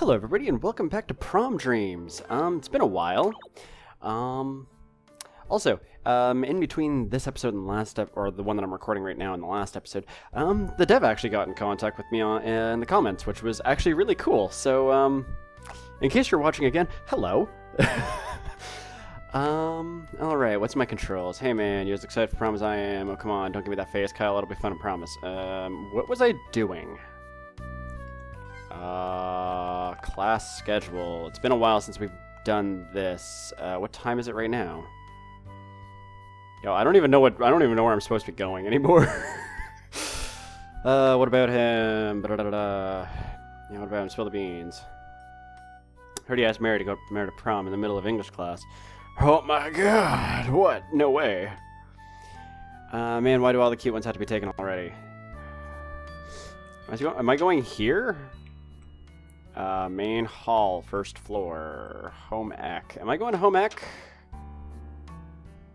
Hello everybody and welcome back to Prom Dreams. It's been a while. In between this episode and the last or the one that I'm recording right now and the last episode, the dev actually got in contact with me in the comments, which was actually really cool. So, in case you're watching again, hello. Alright, what's my controls? Hey man, you're as excited for prom as I am. Oh, come on, don't give me that face, Kyle, it'll be fun, I promise. What was I doing? Class schedule. It's been a while since we've done this. What time is it right now? Yo, I don't even know where I'm supposed to be going anymore. What about him? Yeah, what about him? Spill the beans. Heard he asked Mary to go to prom in the middle of English class. Oh my god, what? No way. Man, why do all the cute ones have to be taken already? Am I going here? Main hall, first floor, home ec. Am I going to home ec?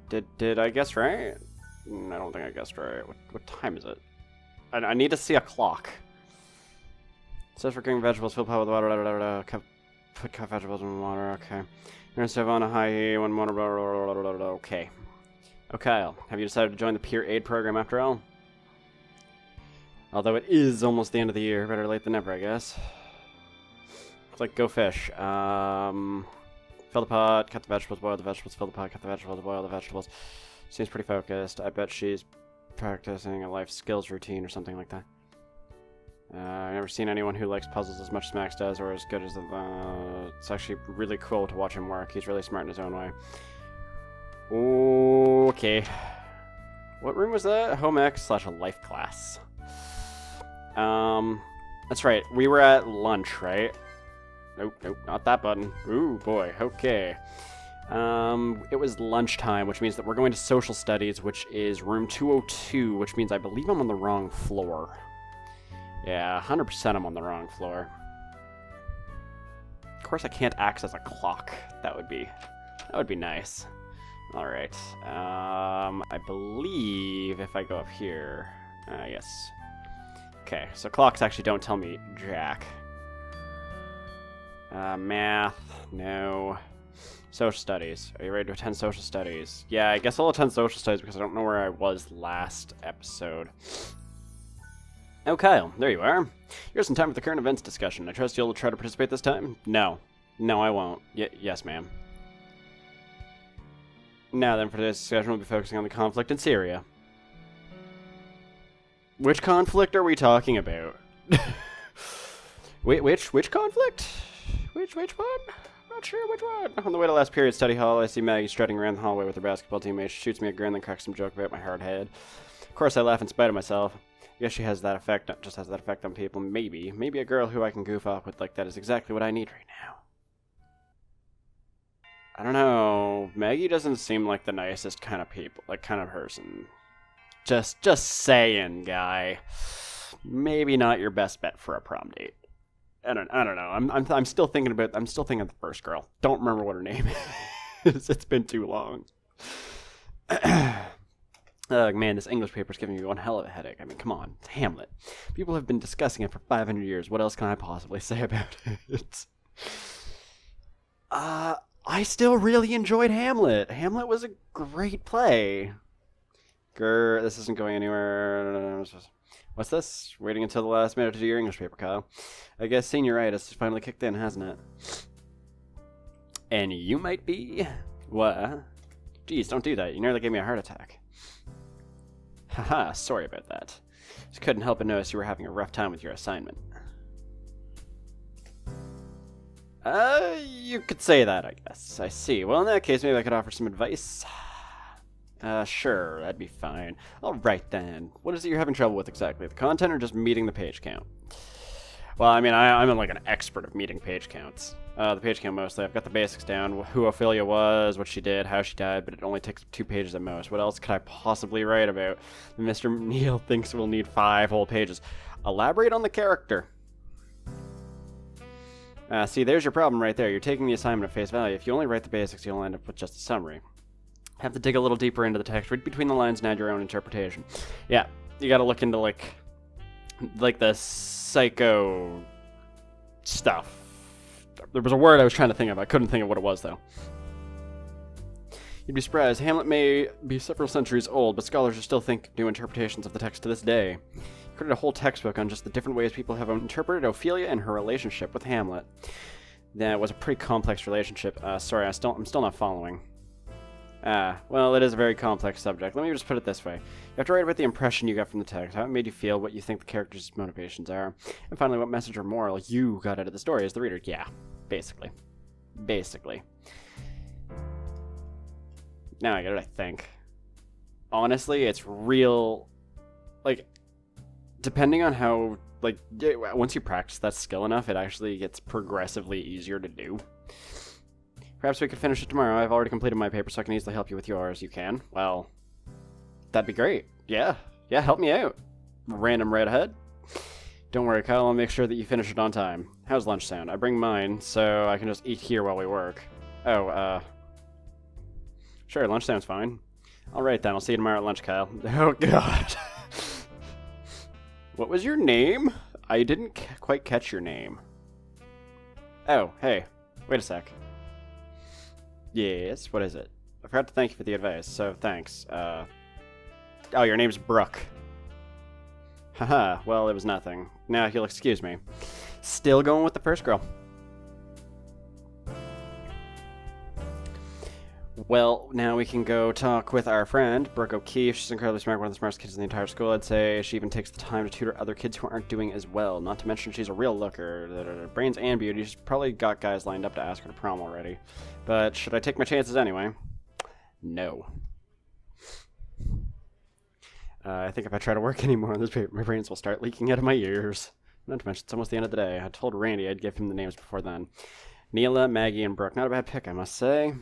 Did I guess right? I don't think I guessed right. What time is it? I need to see a clock. It says for cooking vegetables, fill pot with water, put cut vegetables in water, okay. You're gonna serve on a high heat, one water, okay. Oh, Kyle, have you decided to join the peer aid program after all? Although it is almost the end of the year, better late than never, I guess. Looks like go fish. Fill the pot, cut the vegetables, boil the vegetables, fill the pot, cut the vegetables, boil the vegetables. Seems pretty focused. I bet she's practicing a life skills routine or something like that. I've never seen anyone who likes puzzles as much as Max does, or as good as it's actually really cool to watch him work. He's really smart in his own way. Okay. What room was that? Home ec / a life class. That's right. We were at lunch, right? Nope, not that button. Ooh, boy, okay. It was lunchtime, which means that we're going to social studies, which is room 202, which means I believe I'm on the wrong floor. Yeah, 100% I'm on the wrong floor. Of course I can't access a clock. That would be nice. Alright, I believe if I go up here, yes. Okay, so clocks actually don't tell me jack. Math, no. Social studies. Are you ready to attend social studies? Yeah, I guess I'll attend social studies because I don't know where I was last episode. Oh, Kyle, there you are. Here's some time for the current events discussion. I trust you'll try to participate this time? No. No, I won't. Yes, ma'am. Now then, for today's discussion, we'll be focusing on the conflict in Syria. Which conflict are we talking about? Wait, which conflict? Which one? Not sure which one. On the way to last period study hall, I see Maggie strutting around the hallway with her basketball teammate. She shoots me a grin, then cracks some joke about my hard head. Of course, I laugh in spite of myself. I guess she has that effect, just has that effect on people. Maybe a girl who I can goof off with like that is exactly what I need right now. I don't know. Maggie doesn't seem like the nicest kind of person. Just saying, guy. Maybe not your best bet for a prom date. I don't know. I'm still thinking of the first girl. Don't remember what her name is. It's been too long. Oh, man, this English paper's giving me one hell of a headache. I mean, come on. It's Hamlet. People have been discussing it for 500 years. What else can I possibly say about it? I still really enjoyed Hamlet. Hamlet was a great play. Grr, this isn't going anywhere. What's this? Waiting until the last minute to do your English paper, Kyle. I guess senioritis has finally kicked in, hasn't it? And you might be? What? Geez, don't do that. You nearly gave me a heart attack. Haha, sorry about that. Just couldn't help but notice you were having a rough time with your assignment. You could say that, I guess. I see. Well, in that case, maybe I could offer some advice. Sure, that'd be fine. Alright then. What is it you're having trouble with exactly? The content or just meeting the page count? Well, I mean, I'm like an expert of meeting page counts. The page count mostly. I've got the basics down. Who Ophelia was, what she did, how she died, but it only takes 2 pages at most. What else could I possibly write about? Mr. Neal thinks we'll need 5 whole pages. Elaborate on the character. See, there's your problem right there. You're taking the assignment at face value. If you only write the basics, you'll end up with just a summary. Have to dig a little deeper into the text, read between the lines, and add your own interpretation. Yeah, you gotta look into, like the psycho stuff There was a word I was trying to think of. I couldn't think of what it was, though. You'd be surprised. Hamlet may be several centuries old, but scholars are still think new interpretations of the text to this day. He created a whole textbook on just the different ways people have interpreted Ophelia and her relationship with Hamlet. That was a pretty complex relationship. Sorry, I'm still not following. Well, it is a very complex subject. Let me just put it this way. You have to write about the impression you got from the text, how it made you feel, what you think the characters' motivations are, and finally what message or moral you got out of the story as the reader. Yeah, basically. Basically. Now I get it, I think. Honestly, it's real... Like, depending on how... Like, once you practice that skill enough, it actually gets progressively easier to do. Perhaps we could finish it tomorrow. I've already completed my paper, so I can easily help you with yours. You can? Well, that'd be great. Yeah, help me out. Random redhead. Don't worry, Kyle. I'll make sure that you finish it on time. How's lunch sound? I bring mine, so I can just eat here while we work. Oh, Sure, lunch sounds fine. Alright then, I'll see you tomorrow at lunch, Kyle. Oh, God. What was your name? I didn't quite catch your name. Oh, hey. Wait a sec. Yes, what is it? I forgot to thank you for the advice, so thanks. Oh, your name's Brooke. Haha, well, it was nothing. Now, if you'll excuse me. Still going with the first girl. Well, now we can go talk with our friend, Brooke O'Keefe. She's incredibly smart, one of the smartest kids in the entire school, I'd say. She even takes the time to tutor other kids who aren't doing as well. Not to mention she's a real looker. Brains and beauty. She's probably got guys lined up to ask her to prom already. But should I take my chances anyway? No. I think if I try to work anymore on this paper, my brains will start leaking out of my ears. Not to mention, it's almost the end of the day. I told Randy I'd give him the names before then. Neela, Maggie, and Brooke. Not a bad pick, I must say.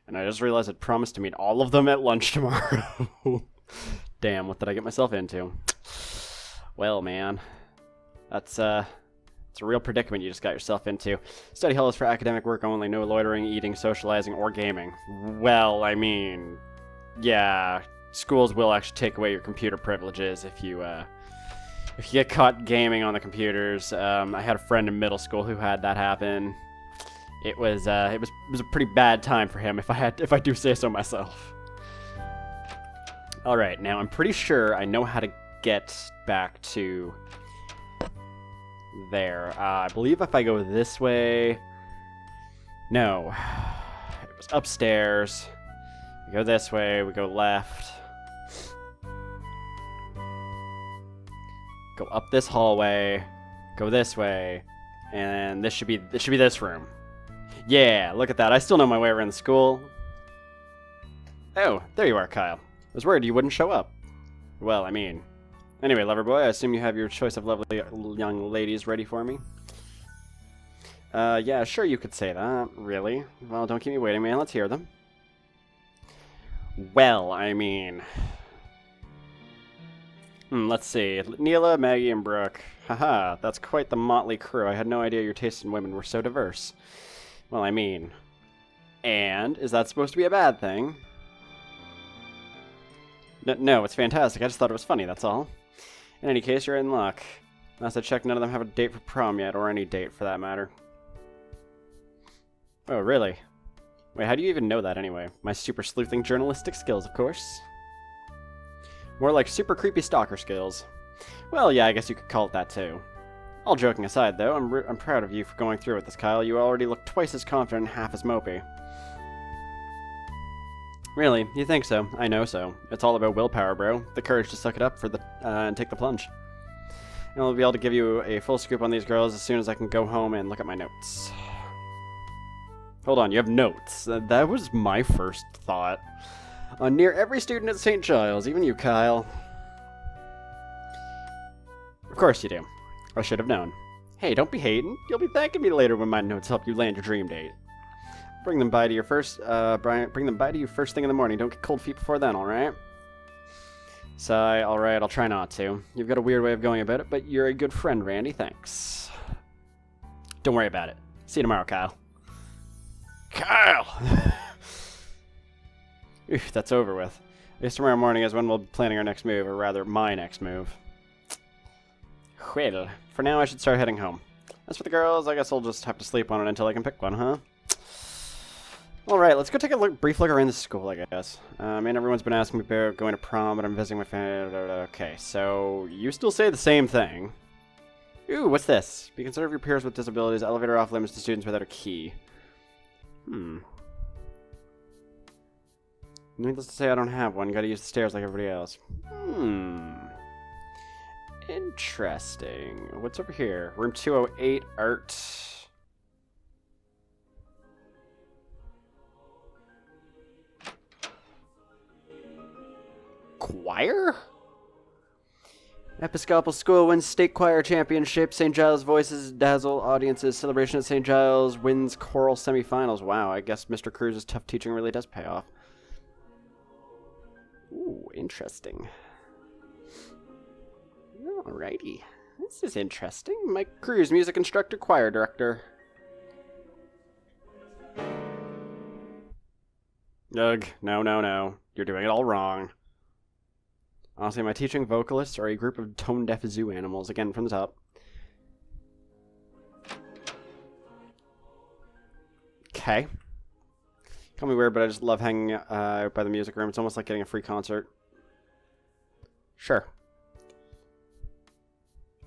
And I just realized I'd promised to meet all of them at lunch tomorrow. Damn, what did I get myself into? Well, man. It's a real predicament you just got yourself into. Study hall is for academic work only. No loitering, eating, socializing, or gaming. Well, I mean... Yeah, schools will actually take away your computer privileges if you get caught gaming on the computers. I had a friend in middle school who had that happen. It was a pretty bad time for him, if I do say so myself. All right, now I'm pretty sure I know how to get back to there. I believe if I go this way, no, it was upstairs. We go this way. We go left. Go up this hallway. Go this way, and this should be this room. Yeah, look at that. I still know my way around the school. Oh, there you are, Kyle. I was worried you wouldn't show up. Well, I mean... Anyway, lover boy, I assume you have your choice of lovely young ladies ready for me? Yeah, sure you could say that. Really? Well, don't keep me waiting, man. Let's hear them. Well, I mean... let's see. Neela, Maggie, and Brooke. Haha, that's quite the motley crew. I had no idea your taste in women were so diverse. Well, I mean... And? Is that supposed to be a bad thing? No, it's fantastic. I just thought it was funny, that's all. In any case, you're in luck. Last I checked, none of them have a date for prom yet, or any date for that matter. Oh, really? Wait, how do you even know that anyway? My super sleuthing journalistic skills, of course. More like super creepy stalker skills. Well, yeah, I guess you could call it that too. All joking aside, though, I'm proud of you for going through with this, Kyle. You already look twice as confident and half as mopey. Really? You think so? I know so. It's all about willpower, bro. The courage to suck it up and take the plunge. And I'll be able to give you a full scoop on these girls as soon as I can go home and look at my notes. Hold on, you have notes? That was my first thought. On near every student at St. Giles, even you, Kyle. Of course you do. I should have known. Hey, don't be hating. You'll be thanking me later when my notes help you land your dream date. Bring them by to you first thing in the morning. Don't get cold feet before then, alright? Sigh, alright, I'll try not to. You've got a weird way of going about it, but you're a good friend, Randy. Thanks. Don't worry about it. See you tomorrow, Kyle. Kyle! Oof, that's over with. I guess tomorrow morning is when we'll be planning our next move, or rather, my next move. Well, for now I should start heading home. As for the girls, I guess I'll just have to sleep on it until I can pick one, huh? Alright, let's go take a brief look around the school, I guess. I mean, everyone's been asking me about going to prom, but I'm visiting my family. Okay, so you still say the same thing. Ooh, what's this? Be considerate of your peers with disabilities. Elevator off limits to students without a key. Needless to say, I don't have one. Gotta use the stairs like everybody else. Interesting. What's over here? Room 208, art. Choir? Episcopal School wins State Choir Championship. St. Giles Voices dazzle audiences. Celebration at St. Giles wins choral semifinals. Wow, I guess Mr. Cruz's tough teaching really does pay off. Ooh, interesting. Alrighty. This is interesting. Mike Cruz, music instructor, choir director. Ugh, no. You're doing it all wrong. Honestly, am I teaching vocalists or a group of tone-deaf zoo animals? Again, from the top. Okay. Call me weird, but I just love hanging out by the music room. It's almost like getting a free concert. Sure.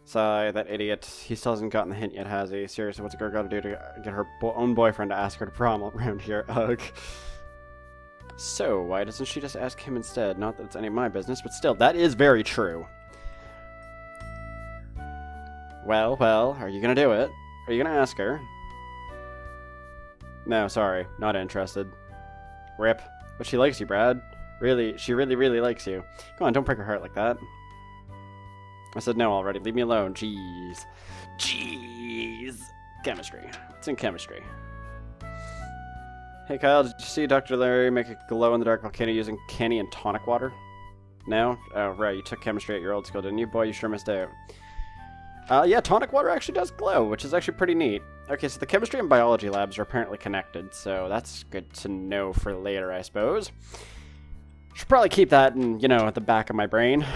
Sigh, that idiot. He still hasn't gotten the hint yet, has he? Seriously, what's a girl got to do to get her own boyfriend to ask her to prom around here? Ugh. So, why doesn't she just ask him instead? Not that it's any of my business, but still, that is very true. Well, are you gonna do it? Are you gonna ask her? No, sorry, not interested. Rip. But she likes you, Brad. Really, she really likes you. Come on, don't break her heart like that. I said no already, leave me alone, jeez. Chemistry. It's in chemistry. Hey Kyle, did you see Dr. Larry make a glow-in-the-dark volcano using candy and tonic water? No? Oh, right, you took chemistry at your old school, didn't you? Boy, you sure missed out. Yeah, tonic water actually does glow, which is actually pretty neat. Okay, so the chemistry and biology labs are apparently connected, so that's good to know for later, I suppose. Should probably keep that in, you know, at the back of my brain.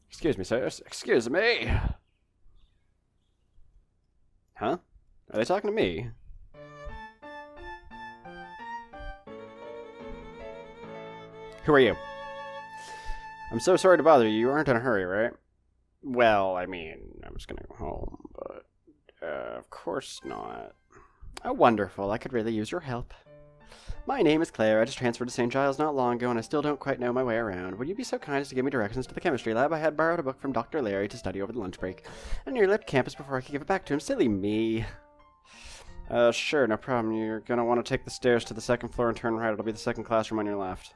Excuse me, sir. Excuse me. Huh? Are they talking to me? Who are you? I'm so sorry to bother you. You aren't in a hurry, right? Well, I mean, I was gonna go home, but of course not. Oh, wonderful. I could really use your help. My name is Claire. I just transferred to St. Giles not long ago, and I still don't quite know my way around. Would you be so kind as to give me directions to the chemistry lab? I had borrowed a book from Dr. Larry to study over the lunch break. I nearly left campus before I could give it back to him. Silly me. Sure, no problem. You're gonna want to take the stairs to the second floor and turn right. It'll be the second classroom on your left.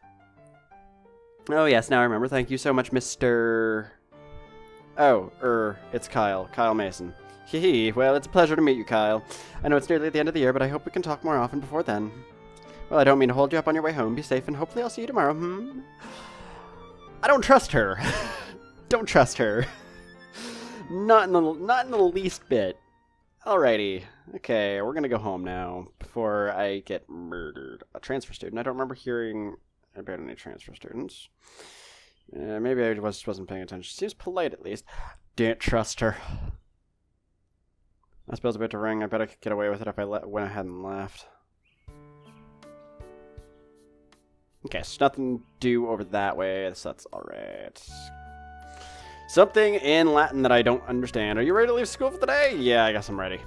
Oh, yes, now I remember. Thank you so much, Mr. Oh, it's Kyle. Kyle Mason. Hee, well, it's a pleasure to meet you, Kyle. I know it's nearly the end of the year, but I hope we can talk more often before then. Well, I don't mean to hold you up on your way home. Be safe, and hopefully I'll see you tomorrow, I don't trust her. Don't trust her. Not in the least bit. Alrighty. Okay, we're gonna go home now before I get murdered. A transfer student. I don't remember hearing about any transfer students. Maybe I just wasn't paying attention. Seems polite, at least. Didn't trust her. My spell's about to ring. I bet I could get away with it if I went ahead and left. Okay, so nothing to do over that way, so that's alright. Something in Latin that I don't understand. Are you ready to leave school for the day? Yeah, I guess I'm ready.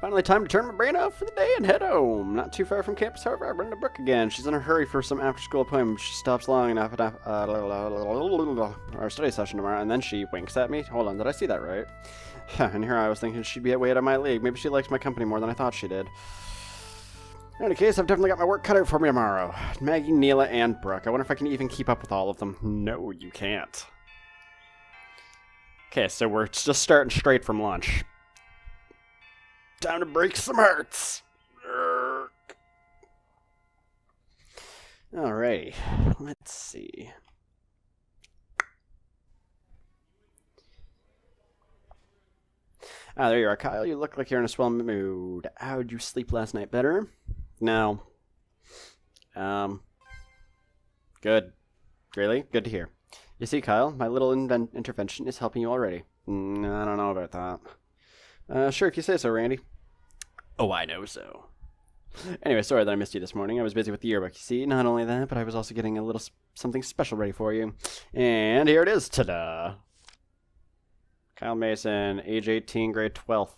Finally time to turn my brain off for the day and head home. Not too far from campus, however, I run into Brooke again. She's in a hurry for some after-school appointment. She stops long enough at our study session tomorrow, and then she winks at me. Hold on, did I see that right? And here I was thinking she'd be way out of my league. Maybe she likes my company more than I thought she did. In any case, I've definitely got my work cut out for me tomorrow. Maggie, Neela, and Brooke. I wonder if I can even keep up with all of them. No, you can't. Okay, so we're just starting straight from lunch. Time to break some hearts. Alrighty, let's see. Ah, there you are, Kyle. You look like you're in a swell mood. How'd you sleep last night? Better? No. Good. Really? Good to hear. You see, Kyle, my little intervention is helping you already. I don't know about that. Sure, if you say so, Randy. Oh, I know so. Anyway, sorry that I missed you this morning. I was busy with the yearbook, you see. Not only that, but I was also getting a little something special ready for you. And here it is. Ta-da! Kyle Mason, age 18, grade 12th.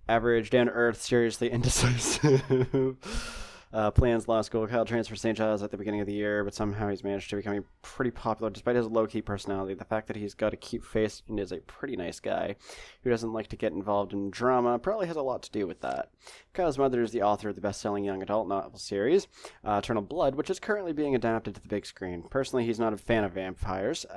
Average, down to earth, seriously indecisive. Plans law school. Kyle transferred to St. Giles at the beginning of the year, but somehow he's managed to become pretty popular despite his low-key personality. The fact that he's got a cute face and is a pretty nice guy who doesn't like to get involved in drama probably has a lot to do with that. Kyle's mother is the author of the best-selling young adult novel series, Eternal Blood, which is currently being adapted to the big screen. Personally, he's not a fan of vampires.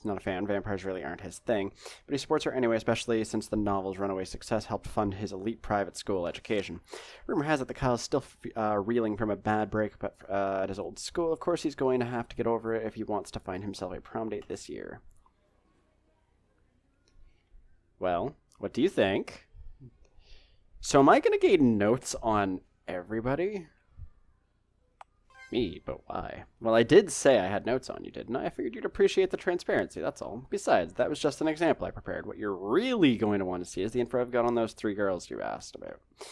Not a fan. Vampires really aren't his thing, but he supports her anyway, especially since the novel's runaway success helped fund his elite private school education. Rumor has it that Kyle's still reeling from a bad breakup at his old school. Of course, he's going to have to get over it if he wants to find himself a prom date this year. Well, what do you think? So am I going to gain notes on everybody? Me, but why? Well, I did say I had notes on you, didn't I? I figured you'd appreciate the transparency, that's all. Besides, that was just an example I prepared. What you're really going to want to see is the info I've got on those 3 girls you asked about. I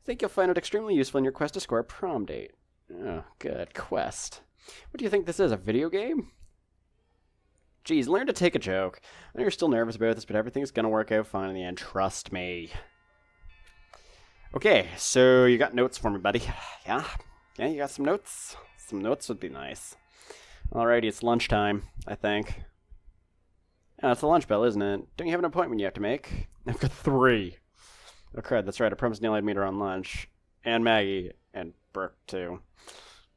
think you'll find it extremely useful in your quest to score a prom date. Oh, good. Quest. What do you think this is, a video game? Geez, learn to take a joke. I know you're still nervous about this, but everything's gonna work out fine in the end. Trust me. Okay, so you got notes for me, buddy. Yeah? Yeah, you got some notes? Some notes would be nice. Alrighty, it's lunchtime, I think. Yeah, it's the lunch bell, isn't it? Don't you have an appointment you have to make? I've got 3. Oh, crud, that's right. I promised Neil I'd meet her on lunch. And Maggie. And Brooke, too.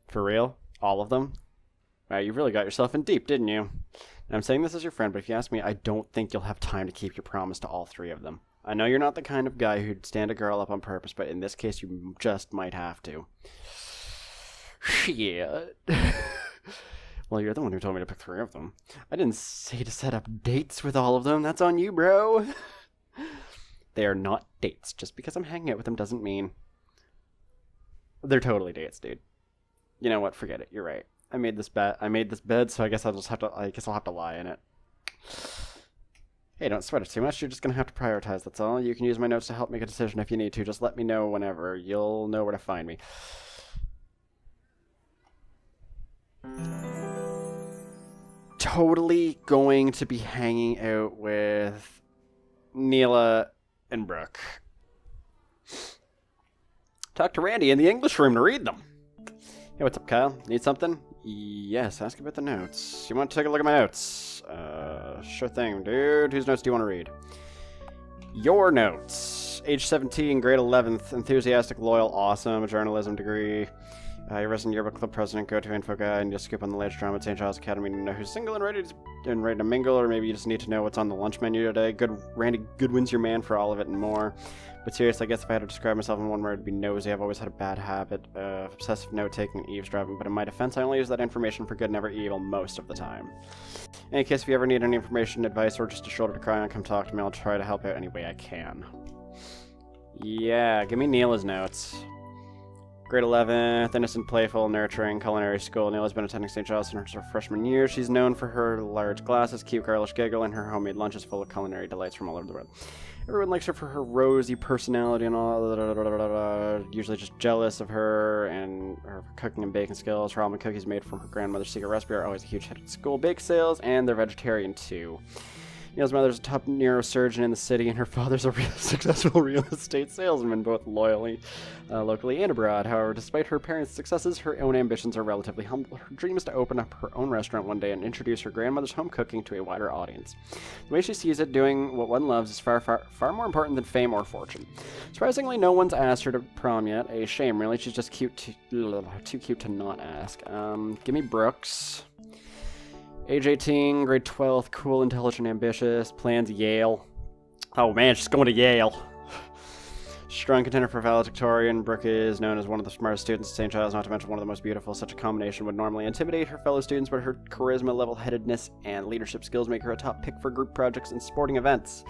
For real? All of them? Wow, you really got yourself in deep, didn't you? And I'm saying this as your friend, but if you ask me, I don't think you'll have time to keep your promise to all 3 of them. I know you're not the kind of guy who'd stand a girl up on purpose, but in this case, you just might have to. Shit. Well, you're the one who told me to pick 3 of them. I didn't say to set up dates with all of them. That's on you, bro. They are not dates. Just because I'm hanging out with them doesn't mean... They're totally dates, dude. You know what? Forget it. You're right. I made this bed, so I guess I'll have to lie in it. Hey, don't sweat it too much. You're just gonna have to prioritize, that's all. You can use my notes to help make a decision if you need to. Just let me know whenever. You'll know where to find me. Totally going to be hanging out with Neela and Brooke. Talk to Randy in the English room to read them. Hey, what's up, Kyle? Need something? Yes, ask about the notes. You want to take a look at my notes? Sure thing, dude. Whose notes do you want to read? Your notes. Age 17, grade 11th, enthusiastic, loyal, awesome, a journalism degree. Your resident yearbook club president, go-to info guy, and just scoop on the latest drama at St. Giles Academy to know who's single and ready to mingle, or maybe you just need to know what's on the lunch menu today. Randy Goodwin's your man for all of it and more. But seriously, I guess if I had to describe myself in one word, it'd be nosy. I've always had a bad habit of obsessive note-taking and eavesdropping, but in my defense, I only use that information for good, never evil, most of the time. In any case, if you ever need any information, advice, or just a shoulder to cry on, come talk to me. I'll try to help out any way I can. Yeah, give me Neela's notes. Grade 11th, innocent, playful, nurturing, culinary school. Neela's been attending St. Giles since her freshman year. She's known for her large glasses, cute girlish giggle, and her homemade lunches full of culinary delights from all over the world. Everyone likes her for her rosy personality and all, usually just jealous of her and her cooking and baking skills. Her almond cookies made from her grandmother's secret recipe are always a huge hit at school bake sales, and they're vegetarian too. Neil's mother's a top neurosurgeon in the city, and her father's a successful real estate salesman, both locally and abroad. However, despite her parents' successes, her own ambitions are relatively humble. Her dream is to open up her own restaurant one day and introduce her grandmother's home cooking to a wider audience. The way she sees it, doing what one loves is far more important than fame or fortune. Surprisingly, no one's asked her to prom yet. A shame, really. She's just too cute to not ask. Give me Brooks. Age 18, grade 12th, cool, intelligent, ambitious, plans Yale. Oh man, she's going to Yale. Strong contender for valedictorian, Brooke is known as one of the smartest students at St. Giles, not to mention one of the most beautiful. Such a combination would normally intimidate her fellow students, but her charisma, level-headedness, and leadership skills make her a top pick for group projects and sporting events.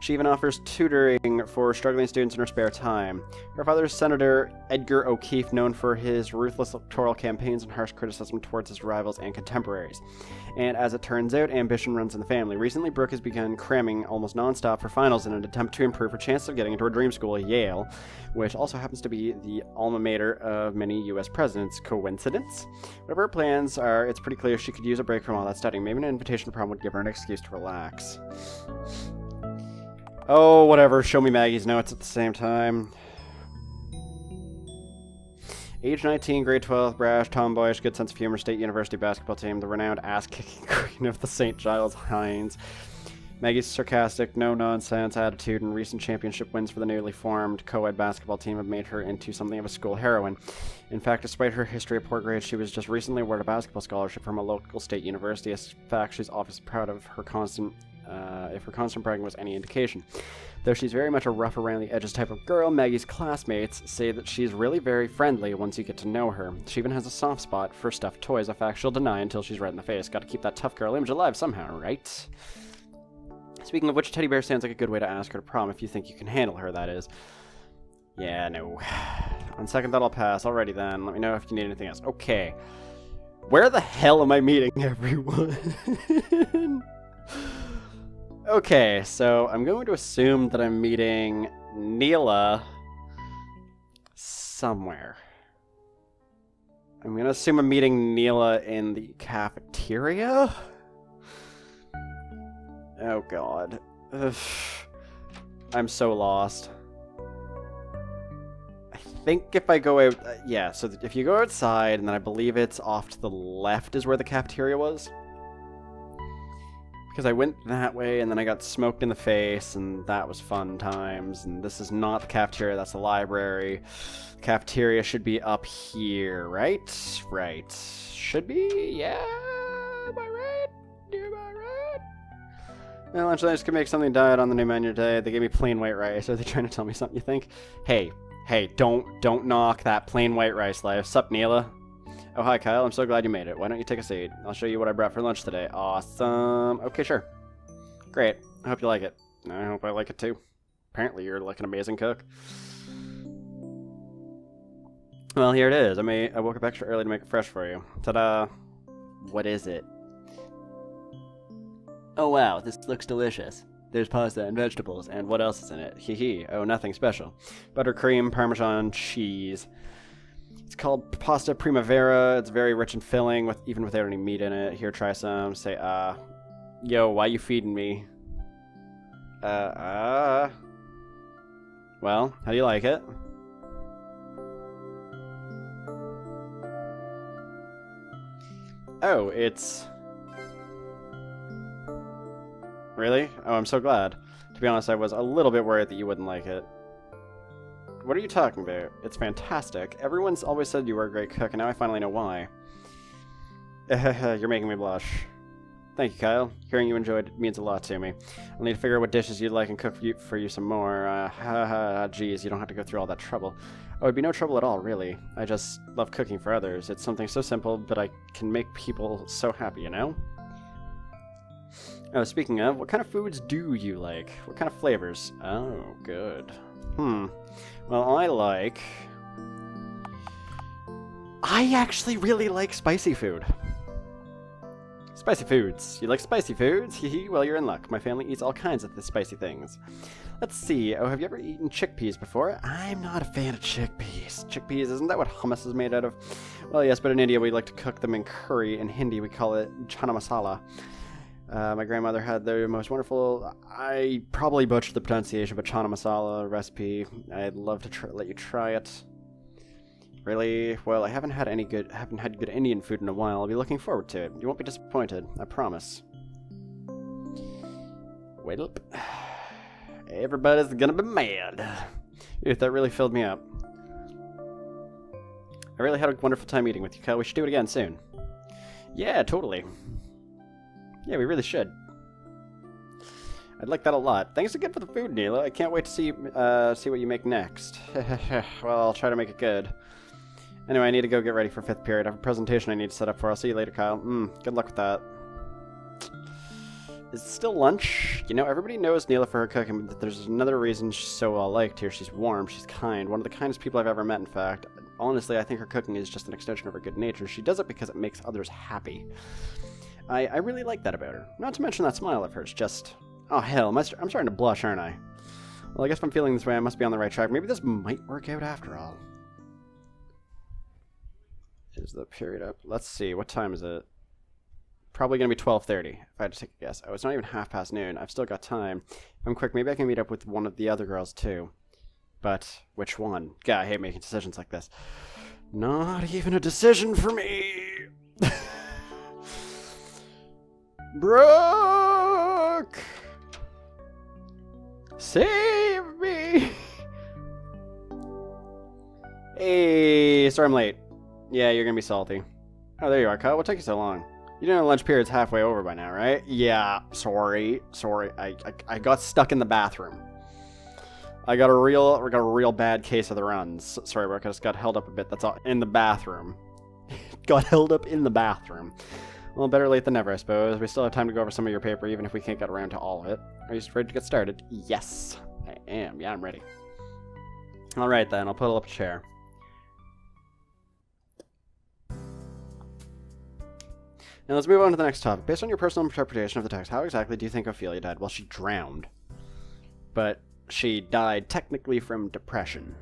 She even offers tutoring for struggling students in her spare time. Her father is Senator Edgar O'Keefe, known for his ruthless electoral campaigns and harsh criticism towards his rivals and contemporaries. And as it turns out, ambition runs in the family. Recently, Brooke has begun cramming almost non-stop for finals in an attempt to improve her chances of getting into her dream school, Yale, which also happens to be the alma mater of many U.S. presidents. Coincidence? Whatever her plans are, it's pretty clear she could use a break from all that studying. Maybe an invitation to prom would give her an excuse to relax. Oh, whatever. Show me Maggie's notes at the same time. Age 19, grade 12, brash, tomboyish, good sense of humor, state university basketball team, the renowned ass-kicking queen of the St. Giles Hines. Maggie's sarcastic, no-nonsense attitude and recent championship wins for the newly formed co-ed basketball team have made her into something of a school heroine. In fact, despite her history of poor grades, she was just recently awarded a basketball scholarship from a local state university. In fact, she's obviously proud of her constant, if her constant bragging was any indication. Though she's very much a rough-around-the-edges type of girl, Maggie's classmates say that she's really very friendly once you get to know her. She even has a soft spot for stuffed toys, a fact she'll deny until she's red in the face. Gotta keep that tough girl image alive somehow, right? Speaking of which, teddy bear sounds like a good way to ask her to prom, if you think you can handle her, that is. Yeah, no. On second thought, I'll pass. Alrighty then. Let me know if you need anything else. Okay. Where the hell am I meeting everyone? Okay, so I'm going to assume that I'm meeting Neela somewhere. I'm going to assume I'm meeting Neela in the cafeteria? Oh god. Ugh. I'm so lost. I think if I go out... yeah, so if you go outside, and then I believe it's off to the left is where the cafeteria was. Because I went that way, and then I got smoked in the face, and that was fun times. And this is not the cafeteria, that's the library. The cafeteria should be up here, right? Right. Should be? Yeah? Am I right? Am I right? Well, lunch I just could make something diet on the new menu today. They gave me plain white rice. Are they trying to tell me something, you think? Hey, don't knock that plain white rice life. Sup, Neela? Oh, hi, Kyle. I'm so glad you made it. Why don't you take a seat? I'll show you what I brought for lunch today. Awesome. Okay, sure. Great. I hope you like it. I hope I like it, too. Apparently, you're, like, an amazing cook. Well, here it is. I woke up extra early to make it fresh for you. Ta-da. What is it? Oh, wow. This looks delicious. There's pasta and vegetables. And what else is in it? Hee hee. Oh, nothing special. Buttercream, Parmesan, cheese. It's called pasta primavera. It's very rich and filling, even without any meat in it. Here, try some. Say, yo, why you feeding me? Well, how do you like it? Oh, it's... Really? Oh, I'm so glad. To be honest, I was a little bit worried that you wouldn't like it. What are you talking about? It's fantastic. Everyone's always said you were a great cook, and now I finally know why. You're making me blush. Thank you, Kyle. Hearing you enjoyed it means a lot to me. I'll need to figure out what dishes you'd like and cook for you some more. Geez, you don't have to go through all that trouble. Oh, it'd be no trouble at all, really. I just love cooking for others. It's something so simple, but I can make people so happy, you know? Oh, speaking of, what kind of foods do you like? What kind of flavors? Oh, good. Well, I actually really like spicy food. Spicy foods. You like spicy foods? Hehe, well, you're in luck. My family eats all kinds of the spicy things. Let's see. Oh, have you ever eaten chickpeas before? I'm not a fan of chickpeas. Chickpeas, isn't that what hummus is made out of? Well, yes, but in India we like to cook them in curry. In Hindi we call it chana masala. My grandmother had the most wonderful, I probably butchered the pronunciation, but chana masala recipe. I'd love to let you try it. Really? Well, I haven't had good Indian food in a while. I'll be looking forward to it. You won't be disappointed, I promise. Wait up. Everybody's gonna be mad. Dude, that really filled me up. I really had a wonderful time eating with you, Kyle. We should do it again soon. Yeah, totally. Yeah, we really should. I'd like that a lot. Thanks again for the food, Neela. I can't wait to see what you make next. Well, I'll try to make it good. Anyway, I need to go get ready for 5th period. I have a presentation I need to set up for. I'll see you later, Kyle. Good luck with that. Is it still lunch? You know, everybody knows Neela for her cooking, but there's another reason she's so well liked here. She's warm, she's kind, one of the kindest people I've ever met, in fact. Honestly, I think her cooking is just an extension of her good nature. She does it because it makes others happy. I really like that about her. Not to mention that smile of hers, just... Oh, hell, I'm starting to blush, aren't I? Well, I guess if I'm feeling this way, I must be on the right track. Maybe this might work out after all. Is the period up? Let's see, what time is it? Probably going to be 12:30, if I had to take a guess. Oh, it's not even noon. I've still got time. If I'm quick, maybe I can meet up with one of the other girls, too. But, which one? God, I hate making decisions like this. Not even a decision for me! Brooke! Save me! Hey, sorry I'm late. Yeah, you're gonna be salty. Oh, there you are, Kyle. What took you so long? You know lunch period's halfway over by now, right? Yeah, sorry. I got stuck in the bathroom. I got a real bad case of the runs. Sorry, Brooke, I just got held up a bit. That's all. In the bathroom. Got held up in the bathroom. Well, better late than never, I suppose. We still have time to go over some of your paper, even if we can't get around to all of it. Are you ready to get started? Yes, I am. Yeah, I'm ready. Alright then, I'll pull up a chair. Now let's move on to the next topic. Based on your personal interpretation of the text, how exactly do you think Ophelia died? Well, she drowned. But she died technically from depression.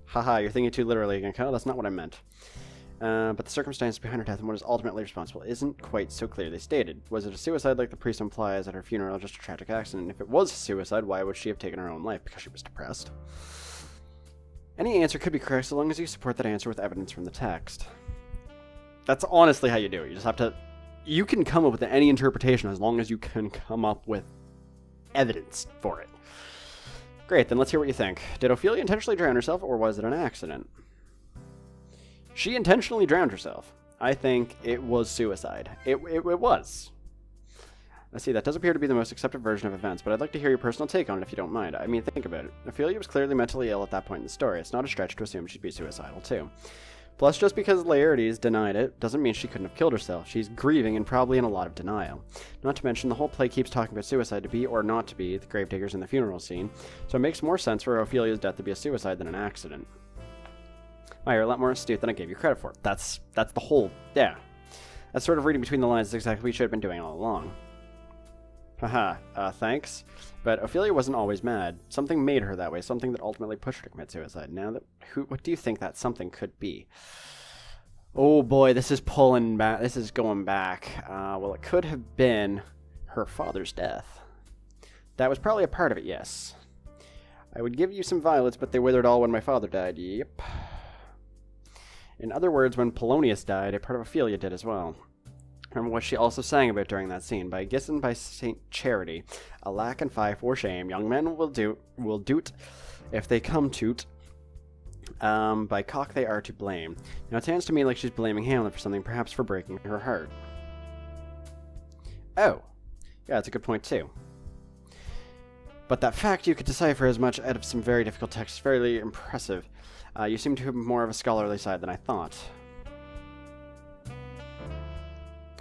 Haha, you're thinking too literally again, Kyle. That's not what I meant. But the circumstances behind her death and what is ultimately responsible isn't quite so clearly stated. Was it a suicide like the priest implies at her funeral, or just a tragic accident? If it was a suicide, why would she have taken her own life? Because she was depressed. Any answer could be correct so long as you support that answer with evidence from the text. That's honestly how you do it. You just have to... You can come up with any interpretation as long as you can come up with evidence for it. Great, then let's hear what you think. Did Ophelia intentionally drown herself, or was it an accident? She intentionally drowned herself. I think it was suicide. It was. I see, that does appear to be the most accepted version of events, but I'd like to hear your personal take on it if you don't mind. I mean, think about it. Ophelia was clearly mentally ill at that point in the story. It's not a stretch to assume she'd be suicidal, too. Plus, just because Laertes denied it doesn't mean she couldn't have killed herself. She's grieving and probably in a lot of denial. Not to mention, the whole play keeps talking about suicide to be or not to be the gravediggers in the funeral scene, so it makes more sense for Ophelia's death to be a suicide than an accident. Wow, you're a lot more astute than I gave you credit for. That's the whole... Yeah. That sort of reading between the lines is exactly what you should have been doing all along. Haha, thanks. But Ophelia wasn't always mad. Something made her that way, something that ultimately pushed her to commit suicide. Now, what do you think that something could be? Oh boy, this is pulling back. This is going back. Well, it could have been her father's death. That was probably a part of it, yes. I would give you some violets, but they withered all when my father died. Yep. In other words, when Polonius died, a part of Ophelia did as well. Remember what she also sang about during that scene. By Gissen, by Saint Charity, alack and fie for shame, young men will do't if they come to't. By cock they are to blame. Now it sounds to me like she's blaming Hamlet for something, perhaps for breaking her heart. Oh, yeah, that's a good point too. But that fact you could decipher as much out of some very difficult text is fairly impressive. You seem to have more of a scholarly side than I thought.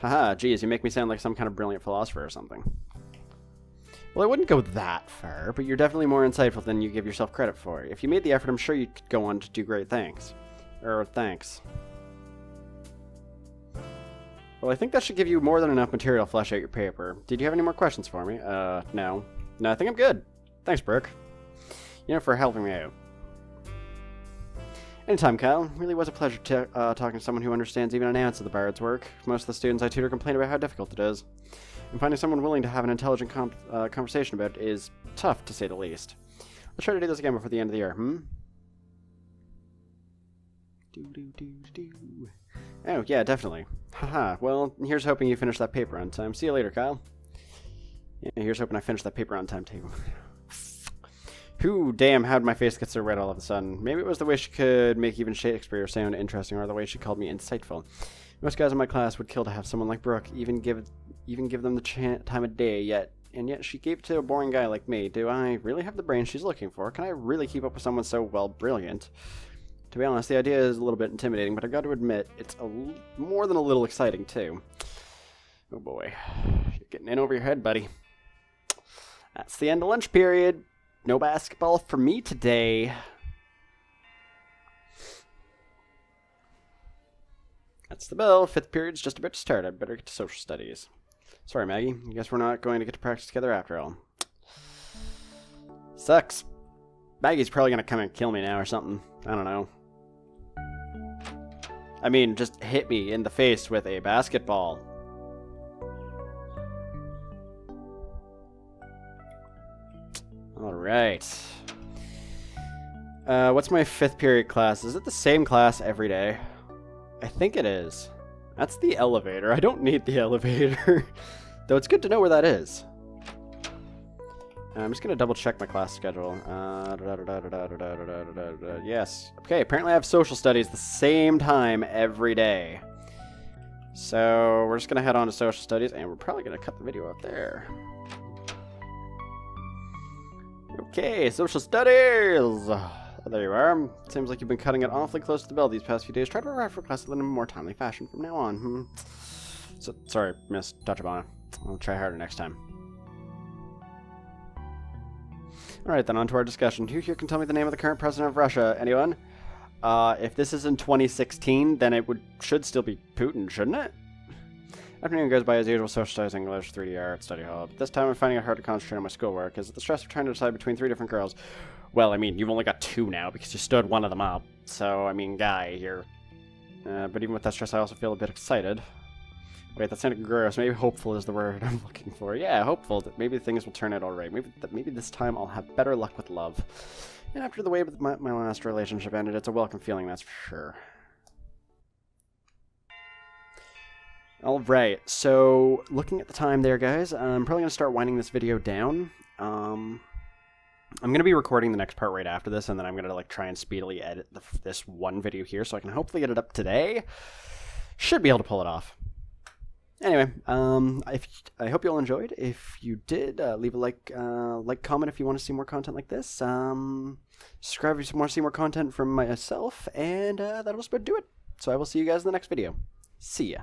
Haha, geez, you make me sound like some kind of brilliant philosopher or something. Well, I wouldn't go that far, but you're definitely more insightful than you give yourself credit for. If you made the effort, I'm sure you could go on to do great things. Thanks. Well, I think that should give you more than enough material to flesh out your paper. Did you have any more questions for me? No. No, I think I'm good. Thanks, Brooke. For helping me out. Anytime, Kyle. Really was a pleasure talking to someone who understands even an ounce of the bard's work. Most of the students I tutor complain about how difficult it is. And finding someone willing to have an intelligent conversation about it is tough, to say the least. Let's try to do this again before the end of the year, Oh, yeah, definitely. Haha, well, here's hoping you finish that paper on time. See you later, Kyle. Yeah, here's hoping I finish that paper on time, too. Whew, damn, how'd my face get so red all of a sudden? Maybe it was the way she could make even Shakespeare sound interesting, or the way she called me insightful. Most guys in my class would kill to have someone like Brooke, even give them the time of day, and yet she gave it to a boring guy like me. Do I really have the brain she's looking for? Can I really keep up with someone so, well, brilliant? To be honest, the idea is a little bit intimidating, but I've got to admit, it's more than a little exciting, too. Oh boy. You're getting in over your head, buddy. That's the end of lunch period. No basketball for me today. That's the bell. 5th period's just about to start. I'd better get to social studies. Sorry, Maggie. I guess we're not going to get to practice together after all. Sucks. Maggie's probably going to come and kill me now or something. I don't know. I mean, just hit me in the face with a basketball. Alright. What's my 5th period class? Is it the same class every day? I think it is. That's the elevator. I don't need the elevator. Though it's good to know where that is. I'm just going to double check my class schedule. Yes. Okay, apparently I have social studies the same time every day. So we're just going to head on to social studies, and we're probably going to cut the video out there. Okay, social studies! There you are. Seems like you've been cutting it awfully close to the bell these past few days. Try to arrive for class in a more timely fashion from now on. So, sorry, Miss Tachibana. I'll try harder next time. Alright, then on to our discussion. Who here can tell me the name of the current president of Russia? Anyone? If this is in 2016, then it should still be Putin, shouldn't it? Afternoon goes by as usual, social studies, English, 3D art, study hall. But this time I'm finding it hard to concentrate on my schoolwork. Is it the stress of trying to decide between 3 different girls? Well, I mean, you've only got 2 now because you stood one of them up. So, I mean, guy here. But even with that stress, I also feel a bit excited. Wait, that sounded gross. Maybe hopeful is the word I'm looking for. Yeah, hopeful that maybe things will turn out alright. Maybe this time I'll have better luck with love. And after the way my last relationship ended, it's a welcome feeling, that's for sure. Alright, so looking at the time there, guys, I'm probably going to start winding this video down. I'm going to be recording the next part right after this, and then I'm going to like try and speedily edit this one video here so I can hopefully get it up today. Should be able to pull it off. Anyway, I hope you all enjoyed. If you did, leave a like, comment if you want to see more content like this. Subscribe if you want to see more content from myself, and that'll just about do it. So I will see you guys in the next video. See ya.